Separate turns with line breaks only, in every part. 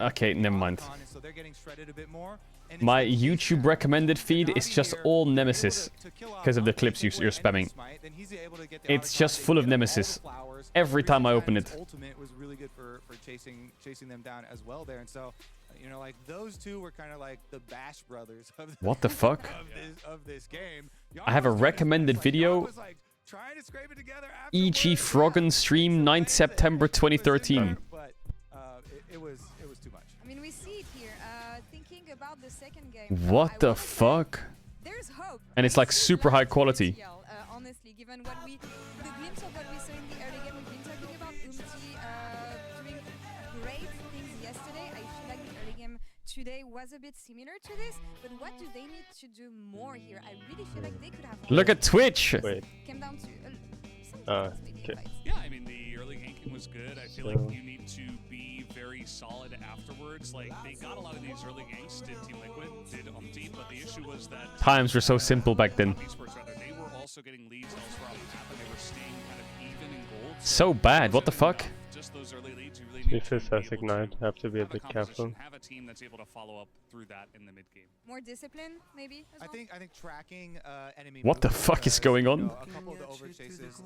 Okay, never mind. My YouTube recommended feed is just all Nemesis because of the clips you're spamming. It's just full of Nemesis every time I open it.
Ultimate was really good for chasing them down as well there, and so you know, like those two were kind of like the Bash brothers of the,
what the fuck
of this game.
I have a recommended video. E.G. Froggen stream 9th September 2013.
But it was too much.
I mean, we see it here. Thinking about the second game.
What the fuck?
There's hope.
And it's like super high quality.
Honestly, given what the glimpse of what we saw in the early game, we've been talking about doing great things yesterday. I feel like the early game today was a bit similar to this, but what do they need to do more here? I really feel like they could have.
Look at Twitch.
Wait.
Came down to
okay.
Yeah, I mean the early ganking was good. I feel like you need to be very solid afterwards. Like they got a lot of these early ganks, did Team Liquid, did Team, but the issue was that
Times were so simple back then.
They were also getting leads elsewhere on the map, and they were staying kind of even in gold.
So bad. What the fuck?
Just those early leads, you really need to
has Ignite. Have to be a bit careful.
have a team that's able to follow up through that in the mid game.
more discipline, maybe. As well?
I think tracking enemy.
What the
movement,
fuck is going on?
You know, a couple of the over chases,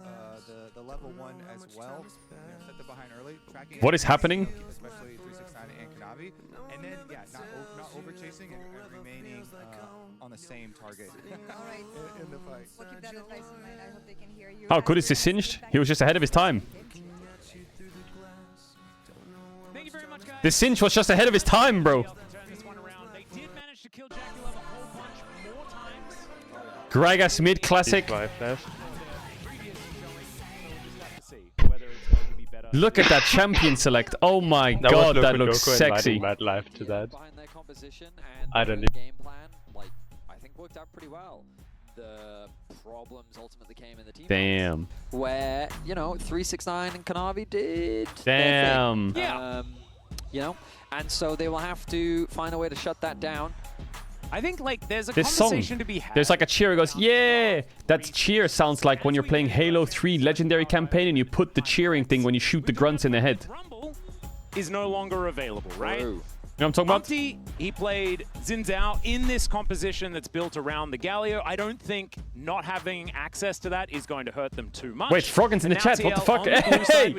the level 1 as well. You know, set them behind early. Tracking
What is happening?
Especially 369 and Kanavi, and then yeah, not over chasing and remaining on the same target.
All right.
in the fight.
We'll keep that advice in mind. I hope they can hear you.
How good is this Singed? He was just ahead of his time.
Thank you very much, guys.
This Singe was just ahead of his time, bro. Gragas mid classic. Look at that champion select. Oh my god, that looks sexy.
Mad life to that.
Their composition and
I don't
the game plan, like, I think worked out pretty well. The problems ultimately came in the team.
Damn.
Where, you know, 369 and Kanavi did.
Damn.
Yeah. You know, and so they will have to find a way to shut that down.
I think like there's a
This song,
conversation to be had.
there's like a cheer. It goes, yeah. That cheer sounds like when you're playing Halo 3 Legendary Campaign and you put the cheering thing when you shoot the grunts in the head.
Rumble is no longer available, right?
True.
You know what I'm talking about?
Umpty, he played Xin Zhao in this composition that's built around the Galio. I don't think not having access to that is going to hurt them too much.
Wait, Froggen's in the chat. What the fuck?
Hey!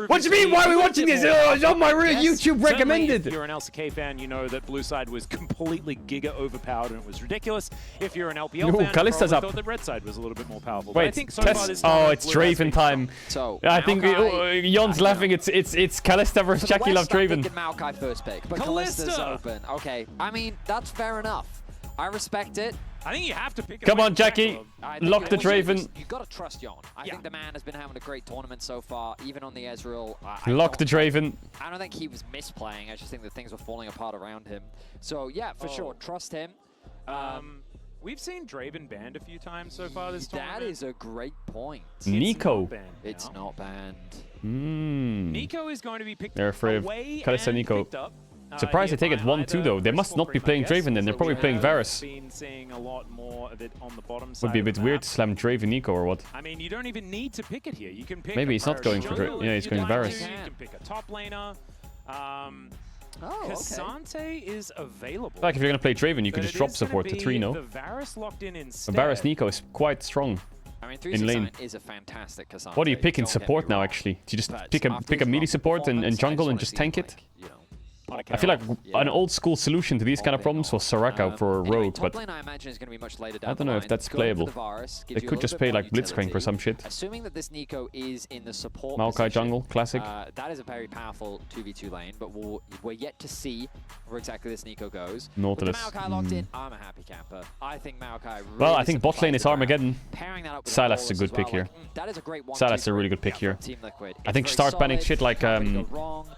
What do you mean? Why are we watching this? Oh, it's on my YouTube recommended.
If you're an LCK fan, you know that Blue Side was completely giga overpowered and it was fan, if you're an LPL
Ooh,
fan,
Kalista's
you
up.
thought that Red Side was a little bit more powerful.
Wait,
but I think so far this
oh,
time,
it's
Blue has
Draven
been
time.
So
I think Jon's laughing. It's Kalista versus Jackie Love Draven.
Maokai first pick, but
Kalista.
Kalista's open. Okay, I mean, that's fair enough. I respect it.
I think you have to pick it
Come
away
on,
from
Jackie.
Jackie.
I think
Lock the
also
Draven.
You've got to trust Jon. I think the man has been having a great tournament so far, even on the Ezreal.
Lock the Draven.
I don't think he was misplaying. I just think that things were falling apart around him. So, yeah, for sure, trust him.
We've seen Draven banned a few times so far this tournament.
That is a great point.
Nico.
It's not banned.
Nico is going to be picked
They're afraid of
away
Kalista
and
Nico.
picked up.
Surprised they take it 1-2 though. They must not be playing Draven then. They're probably playing Varus.
Been seeing a lot more of it on the bottom side.
Would be a bit weird to slam Draven Nico or what?
I mean, you don't even need to pick it here. You can pick.
Maybe he's not going for
jungle
yeah,
if
he's
you'd
going
like
Varus.
to. You can pick a top laner.
Okay.
Cassante is available.
Like if you're gonna play Draven, you could
but
just
it
drop
is gonna
support to
be
3, no?
The Varus locked in instead.
Varus Nico is quite strong.
I mean,
in lane.
369 is a fantastic Cassandra.
What do you pick in support now actually? Do you just pick a melee support and jungle and just tank it? I feel like an old school solution to these kind of problems was Soraka for a rogue, but
lane, I imagine is going to be much later down
I don't know if that's playable. They could just play like Blitzcrank or some shit.
Assuming that this Nico is in the support
Maokai
position,
jungle, classic.
that is a very powerful 2v2 lane, but we're yet to see where exactly this Nico goes.
Nautilus.
With the Maokai locked in, I'm a happy camper. I think Maokai really
Well, I think bot lane is Armageddon.
Pairing that up with
Sylas is a
Paulus
good
as
pick
well,
here.
like, that is a great one.
Sylas is a really good pick here.
Team Liquid.
I think
It's
start
very
banning
solid,
shit like
can't really go wrong.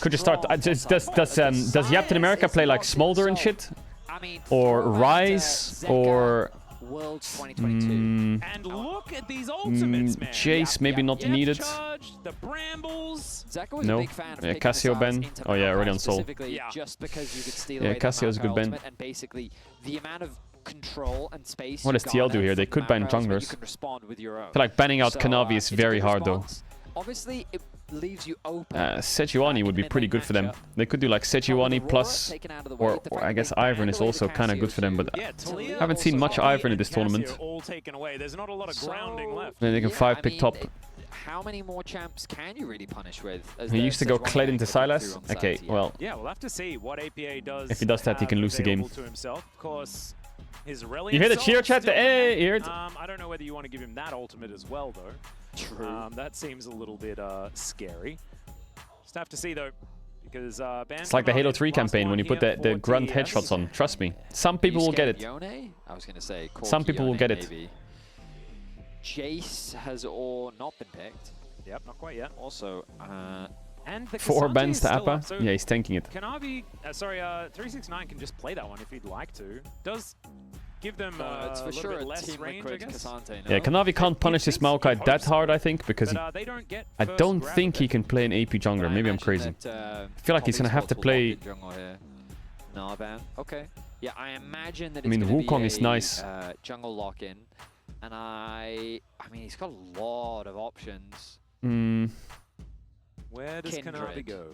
could just start. Does Captain America play like Smolder and shit,
I mean,
or
throw that,
Rise,
Zeka,
or
World 2022.
And look at these ultimates, man.
Chase? Maybe not needed.
Charge, the brambles.
Zeka was
No.
a big fan of
Yeah,
picking
Cassio
Sylas
Ben.
into
Oh, yeah,
Maokai
already on Soul.
specifically
Yeah.
Just because you could steal
Yeah,
away
Cassio's a
the
good
Maokai
ban.
ultimate, and basically the amount of control and space.
What
you
does TL do
garner
here? They
from
could ban
Maokai ultimate,
junglers.
You can respond with your own.
I feel like banning out
So,
Kanavi is
it's a
very
good
hard though.
response. obviously it leaves you open.
Sejuani would be pretty good for them. They could do like Sejuani plus, or I guess Ivern is also kind of good for them, but I haven't seen much Ivern in this tournament.
All taken away. There's not a lot of grounding left.
Then they can 5-pick top.
How many more champs can you really punish with?
He used to go Kled into Silas. Okay, well.
Yeah, we'll have to see what APA does.
If he does that, he can lose the game.
To himself. Of course, his Reliant
you hear the cheer chat? Hey, you heard?
I don't know whether you want to give him that ultimate as well, though.
True.
That seems a little bit scary. Just have to see, though. Because
it's like the Halo 3 campaign when you put the grunt headshots on. Trust me. Some people will get it.
I was going to say.
Some people will get it.
Jace has not been picked.
Yep, not quite yet.
Also,
and the
4
Kasante
bans
is
to
still
Appa.
up, so
Yeah, he's tanking it.
Kanavi, 369 can just play that one if he'd like to. Does give them
it's for
a little
sure
bit
a
less
Team
range,
Liquid
I guess.
Kasante, no?
Yeah, Kanavi can't punish this Maokai that hard, I think, because
they don't get
I don't think he can play an AP jungler. Maybe I'm crazy. I feel like he's gonna have to play.
Narban. Okay. Yeah, I imagine that.
I mean, Wukong is nice.
Jungle lock-in, and I mean, he's got a lot of options.
Where does Kanavi go?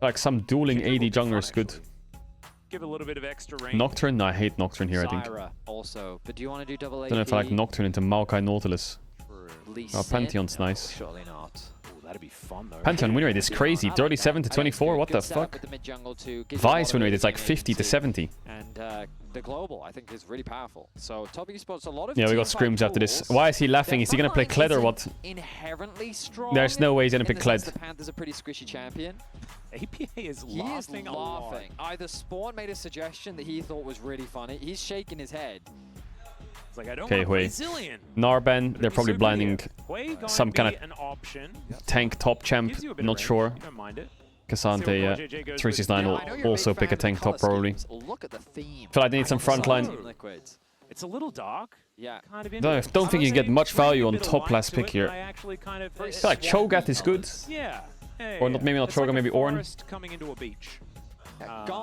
Like some dueling AD jungler is good.
Give a little bit of extra range.
Nocturne? No, I hate Nocturne here, I think.
Also, but do you want to do double AD?
Don't know if I like Nocturne into Maokai Nautilus.
Lee
Oh, Pantheon's
No,
nice.
surely not.
That'd be fun, though.
Pantheon win rate is crazy. 37 to 24. What the fuck? Vice win rate is like 50 to 70.
And the global, I think, is really powerful. So top esports, a lot of
Yeah, we got screams after this. Why is he laughing? Is he gonna play Kled or what?
Inherently strong.
There's no way he's gonna pick Kled.
The Panthers a pretty squishy champion.
APA is laughing a lot.
Either Spawn made a suggestion that he thought was really funny. He's shaking his head.
It's like, I don't
Okay,
want
Hui.
Zillion.
Narban, they're probably blinding some kind
an option.
of tank top champ. Not sure.
Don't mind it.
Kasante, 369 will also pick a tank top probably.
Look at the theme.
Feel like they need some frontline.
It's a little dark.
Yeah.
Kind of
Don't think you get much value on top last pick here.
I feel
like Cho'Gath is good.
Yeah. Hey,
Or not, maybe not
it's like
Cho'Gath, maybe Ornn.
Coming into a beach.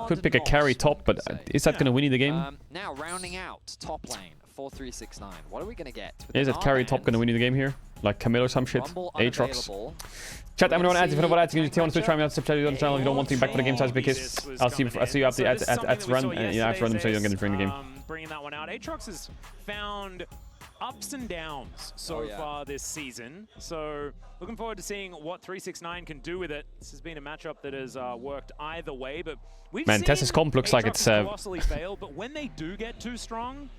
Could pick a carry top, but is that gonna win you the game?
Now rounding out top lane 4369. What are we gonna get?
Is that carry top gonna win you the game here? Like Camille or some shit? Aatrox. Chat, I'm gonna add if you know what ads. You can tell on Twitch. Try me out. Subscribe to the channel if you don't want to be back for the game size because I'll see you after run. Yeah, after run them so you don't get to bring the game.
Bringing that one out. Aatrox has found ups and downs so far this season. So looking forward to seeing what 369 can do with it. This has been a matchup that has worked either way, but we've seen
Tessa's comp looks like it's
colossally fail, but when they do get too strong,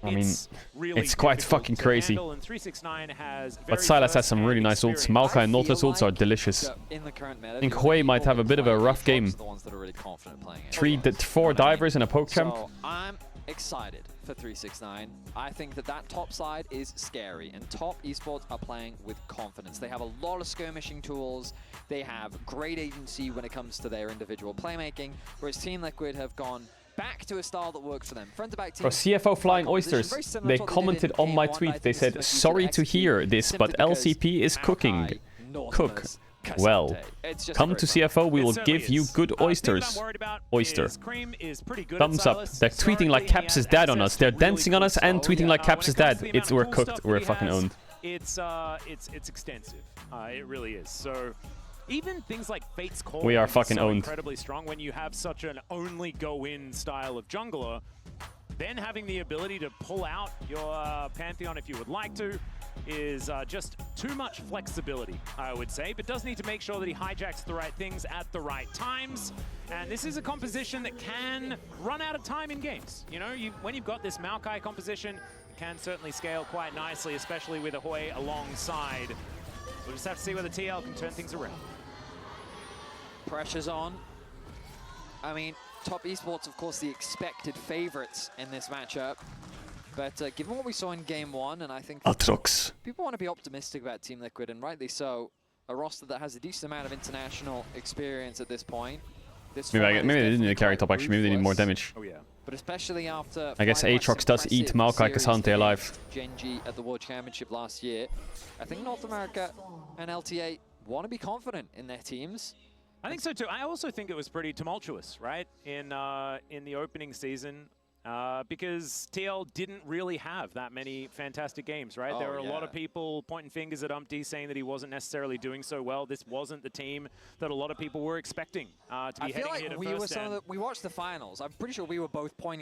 I mean,
really
it's quite fucking crazy.
And 369 has
But Silas has some really nice ults. Maokai and Nautilus ults are delicious. I think Hui might have a bit of a rough game. 4 divers and a poke champ.
So I'm excited for 369. I think that top side is scary, and top esports are playing with confidence. They have a lot of skirmishing tools. They have great agency when it comes to their individual playmaking, whereas Team Liquid have gone back to a style that works for them. Front-to-back team.
Bro, CFO Flying Oysters, they commented on my tweet. They said, sorry to hear this, but LCP is cooking. Cook. Well, come to CFO, we will give you good oysters. Oyster. Thumbs up. They're tweeting like Caps' dad on us. They're dancing on us and tweeting like Caps' dad. We're cooked. We're fucking owned.
It's extensive. It really is. So even things like Fate's Call,
we are fucking owned.
Incredibly strong when you have such an only go in style of jungler. Then having the ability to pull out your Pantheon if you would like to is just too much flexibility, I would say, but does need to make sure that he hijacks the right things at the right times. And this is a composition that can run out of time in games. You know, when you've got this Maokai composition, it can certainly scale quite nicely, especially with Ahoy alongside. We'll just have to see whether TL can turn things around.
Pressure's on. I mean, top esports, of course, the expected favorites in this matchup. But given what we saw in Game 1, and I think people want to be optimistic about Team Liquid, and rightly so, a roster that has a decent amount of international experience at this point.
Maybe they didn't need a carry top, actually. Maybe they need more damage.
Oh, yeah.
But especially after...
I guess Aatrox does eat Maokai Kasante alive.
Gen.G at the World Championship last year. I think North America and LTA want to be confident in their teams.
I think so too. I also think it was pretty tumultuous, right? In the opening season, because TL didn't really have that many fantastic games, right? There were a lot of people pointing fingers at Umpty saying that he wasn't necessarily doing so well. This wasn't the team that a lot of people were expecting to be heading here to first stand.
We watched the finals. I'm pretty sure we were both pointing